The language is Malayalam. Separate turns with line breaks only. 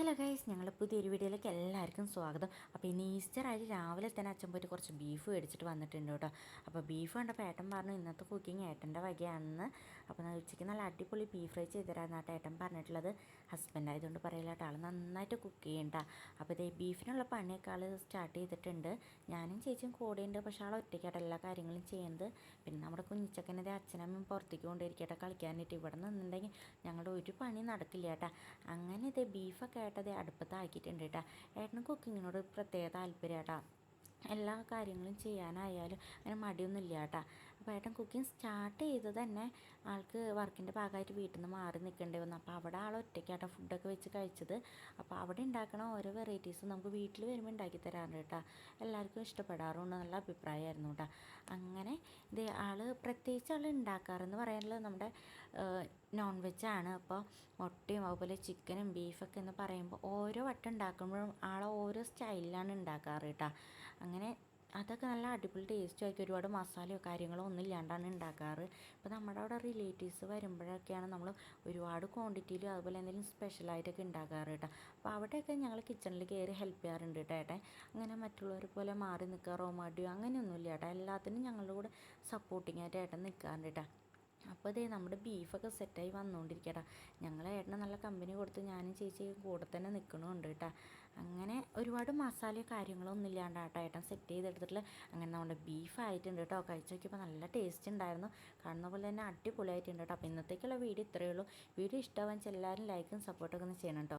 ഹലോ ഗൈസ്, ഞങ്ങളുടെ പുതിയൊരു വീഡിയോയിലേക്ക് എല്ലാവർക്കും സ്വാഗതം. അപ്പോൾ ഇന്ന് ഈസ്റ്റർ ആയിട്ട് രാവിലെ തന്നെ അച്ഛൻ പോയിട്ട് കുറച്ച് ബീഫ് മേടിച്ചിട്ട് വന്നിട്ടുണ്ട് കേട്ടോ. അപ്പോൾ ബീഫ് കണ്ടപ്പോൾ ഏട്ടൻ പറഞ്ഞു ഇന്നത്തെ കുക്കിംഗ് ഏട്ടൻ്റെ വകയാണെന്ന്. അപ്പോൾ ഉച്ചയ്ക്ക് നല്ല അടിപൊളി ബീഫ് ഫ്രൈ ചെയ്ത് തരാമെന്നായിട്ട് ഏട്ടൻ പറഞ്ഞിട്ടുള്ളത്. ഹസ്ബൻഡ് ആയതുകൊണ്ട് പറയില്ല കേട്ടോ, ആൾ നന്നായിട്ട് കുക്ക് ചെയ്യണ്ട. അപ്പോൾ ഇതേ ബീഫിനുള്ള പണിയൊക്കെ ആൾ സ്റ്റാർട്ട് ചെയ്തിട്ടുണ്ട്. ഞാനും ചേച്ചിയും കൂടെയുണ്ട്, പക്ഷേ ആൾ ഒറ്റയ്ക്കായിട്ട് എല്ലാ കാര്യങ്ങളും ചെയ്യുന്നത്. പിന്നെ നമ്മുടെ കുഞ്ഞിച്ചക്കനത് അച്ഛനമ്മയും പുറത്തേക്ക് കൊണ്ടിരിക്കട്ടെ കളിക്കാനായിട്ട്. ഇവിടെ നിന്നുണ്ടെങ്കിൽ ഞങ്ങളുടെ ഒരു പണി നടക്കില്ല കേട്ടോ. അങ്ങനെ ഇതേ ബീഫൊക്കെ ഏട്ടത് അടുപ്പത്താക്കിയിട്ടുണ്ട് കേട്ടോ. ഏട്ടന് കുക്കിങ്ങിനോട് പ്രത്യേക താല്പര്യം കേട്ടോ. എല്ലാ കാര്യങ്ങളും ചെയ്യാനായാലും അങ്ങനെ മടിയൊന്നും ഇല്ല കേട്ടോ. അപ്പോൾ ഏട്ടൻ കുക്കിംഗ് സ്റ്റാർട്ട് ചെയ്തത് തന്നെ ആൾക്ക് വർക്കിൻ്റെ ഭാഗമായിട്ട് വീട്ടിൽ നിന്ന് മാറി നിൽക്കേണ്ടി വന്നു. അപ്പോൾ അവിടെ ആൾ ഒറ്റയ്ക്കാട്ടോ ഫുഡൊക്കെ വെച്ച് കഴിച്ചത്. അപ്പോൾ അവിടെ ഉണ്ടാക്കണ ഓരോ വെറൈറ്റീസും നമുക്ക് വീട്ടിൽ വരുമ്പോൾ ഉണ്ടാക്കി തരാറുണ്ട് കേട്ടോ. എല്ലാവർക്കും ഇഷ്ടപ്പെടാറുണ്ട്, നല്ല അഭിപ്രായമായിരുന്നു കേട്ടോ. അങ്ങനെ ഇത് ആൾ പ്രത്യേകിച്ച് ആൾ ഉണ്ടാക്കാറെന്ന് പറയാനുള്ളത് നമ്മുടെ നോൺ വെജാണ്. അപ്പോൾ മുട്ടയും അതുപോലെ ചിക്കനും ബീഫൊക്കെ എന്ന് പറയുമ്പോൾ ഓരോ വട്ടം ഉണ്ടാക്കുമ്പോഴും ആളെ ഓരോ സ്റ്റൈലിലാണ് ഉണ്ടാക്കാറ് കേട്ടോ. അങ്ങനെ അതൊക്കെ നല്ല അടിപൊളി ടേസ്റ്റും ആയിരിക്കും. ഒരുപാട് മസാലയോ കാര്യങ്ങളോ ഒന്നും ഇല്ലാണ്ടാണ് ഉണ്ടാക്കാറ്. ഇപ്പോൾ നമ്മുടെ അവിടെ റിലേറ്റീവ്സ് വരുമ്പോഴൊക്കെയാണ് നമ്മൾ ഒരുപാട് ക്വാണ്ടിറ്റിയിലും അതുപോലെ എന്തെങ്കിലും സ്പെഷ്യലായിട്ടൊക്കെ ഉണ്ടാക്കാറ് കേട്ടോ. അപ്പോൾ അവിടെയൊക്കെ ഞങ്ങൾ കിച്ചണിൽ കയറി ഹെൽപ്പ് ചെയ്യാറുണ്ട് കേട്ടോ ഏട്ടൻ. അങ്ങനെ മറ്റുള്ളവരെ പോലെ മാറി നിൽക്കാറോ മടിയോ അങ്ങനെയൊന്നുമില്ല കേട്ടോ. എല്ലാത്തിനും ഞങ്ങളുടെ കൂടെ സപ്പോർട്ടിങ് ആയിട്ട് ഏട്ടൻ നിൽക്കാറുണ്ട് കേട്ടോ. അപ്പോൾ ഇതേ നമ്മുടെ ബീഫൊക്കെ സെറ്റായി വന്നുകൊണ്ടിരിക്കട്ടാ. ഞങ്ങൾ ഏട്ടന് നല്ല കമ്പനി കൊടുത്ത് ഞാനും ചേച്ചിയും കൂടെ തന്നെ നിൽക്കണമുണ്ട് കേട്ടോ. അങ്ങനെ ഒരുപാട് മസാലയോ കാര്യങ്ങളൊന്നും ഇല്ലാണ്ട് കേട്ടോ ഏട്ടൻ സെറ്റ് ചെയ്തെടുത്തിട്ടുള്ള. അങ്ങനെ നമ്മുടെ ബീഫായിട്ടുണ്ട് കേട്ടോ. കഴിച്ച് നോക്കിയപ്പോൾ നല്ല ടേസ്റ്റ് ഉണ്ടായിരുന്നു. കാണുന്ന പോലെ തന്നെ അടിപൊളിയായിട്ടുണ്ട് കേട്ടോ. അപ്പോൾ ഇന്നത്തേക്കുള്ള വീഡിയോ ഇത്രയേ ഉള്ളൂ. വീഡിയോ ഇഷ്ടമാവാൻ എല്ലാവരും ലൈക്കും സപ്പോർട്ടൊക്കെ ഒന്ന് ചെയ്യണം കേട്ടോ.